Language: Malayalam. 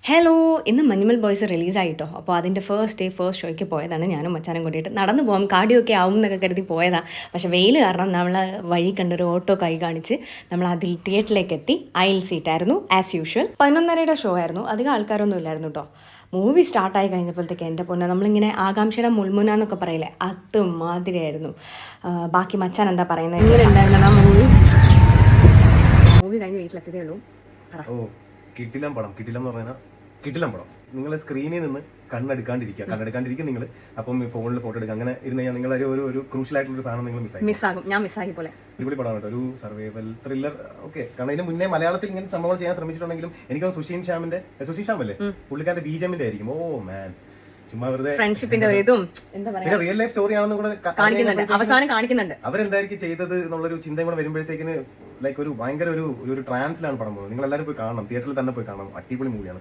ഹലോ, ഇന്ന് മഞ്ഞുമൽ ബോയ്സ് റിലീസായിട്ടോ. അപ്പോൾ അതിൻ്റെ ഫസ്റ്റ് ഷോയ്ക്ക് പോയതാണ്. ഞാനും മച്ചാനും കൂടിയിട്ട് നടന്നു പോകാം, കാർഡിയൊക്കെ ആവും എന്നൊക്കെ കരുതി പോയതാണ്. പക്ഷേ വെയിൽ കാരണം നമ്മൾ വഴി കണ്ടൊരു ഓട്ടോ കൈ കാണിച്ച് നമ്മൾ അതിൽ തിയേറ്ററിലേക്ക് എത്തി. അയൽ സീറ്റായിരുന്നു ആസ് യൂഷ്വൽ. 11:30 ഷോ ആയിരുന്നു. അധികം ആൾക്കാരൊന്നും ഇല്ലായിരുന്നു കേട്ടോ. മൂവി സ്റ്റാർട്ടായി കഴിഞ്ഞപ്പോഴത്തേക്ക് എൻ്റെ പൊന്നെ, നമ്മളിങ്ങനെ ആകാംക്ഷയുടെ മുൾമുന എന്നൊക്കെ പറയില്ലേ, അതുമാതിരിയായിരുന്നു. ബാക്കി മച്ചാൻ എന്താ പറയുന്നത്, എങ്ങനെ ഉണ്ടായിരുന്നു മൂവി കഴിഞ്ഞ് വീട്ടിലെത്തിയതേ ഉള്ളൂ. കിടിലം പടം എന്ന് പറഞ്ഞാൽ കിടിലം പടം. നിങ്ങൾ സ്ക്രീനിൽ നിന്ന് കണ്ണെടുക്കാണ്ടിരിക്കുക നിങ്ങൾ. അപ്പം ഫോണിൽ ഫോട്ടോ എടുക്കുക, അങ്ങനെ ഇരുന്ന് കഴിഞ്ഞാൽ നിങ്ങൾ ഒരു ക്രൂഷ്യൽ ആയിട്ടുള്ള സാധനം നിങ്ങൾ മിസ്സാകും. ഞാൻ മിസ്സാക്കി പോലെ അടിപൊളി പടമാണ് കേട്ടോ. ഒരു സർവൈവൽ ത്രില്ലർ. ഓക്കെ, കാരണം ഇതിന് മുന്നേ മലയാളത്തിൽ ഇങ്ങനെ സംഭവങ്ങൾ ചെയ്യാൻ ശ്രമിച്ചിട്ടുണ്ടെങ്കിലും എനിക്ക് സുശീൻ ശ്യാം അല്ലേ പുള്ളിക്കാരന്റെ ബീജമിന്റെ ആയിരിക്കും. ഓ മാൻ, ചുമ്മാ വെറുതെ ഫ്രണ്ട്ഷിപ്പിന്റെ ഇതും എന്താ പറയാ, റിയൽ ലൈഫ് സ്റ്റോറി ആണെന്ന് കൂടെ അവസാനം കാണിക്കുന്നുണ്ട്. അവരെന്തായിരിക്കും ചെയ്തത് എന്നുള്ളൊരു ചിന്തയും കൂടെ വരുമ്പോഴത്തേക്കിന് ലൈക്ക് ഒരു ഭയങ്കര ഒരു ട്രാൻസിലാണ് പടം പോകുന്നത്. നിങ്ങൾ എല്ലാവരും പോയി കാണണം, തിയേറ്ററിൽ തന്നെ പോയി കാണണം. അടിപൊളി മൂവിയാണ്.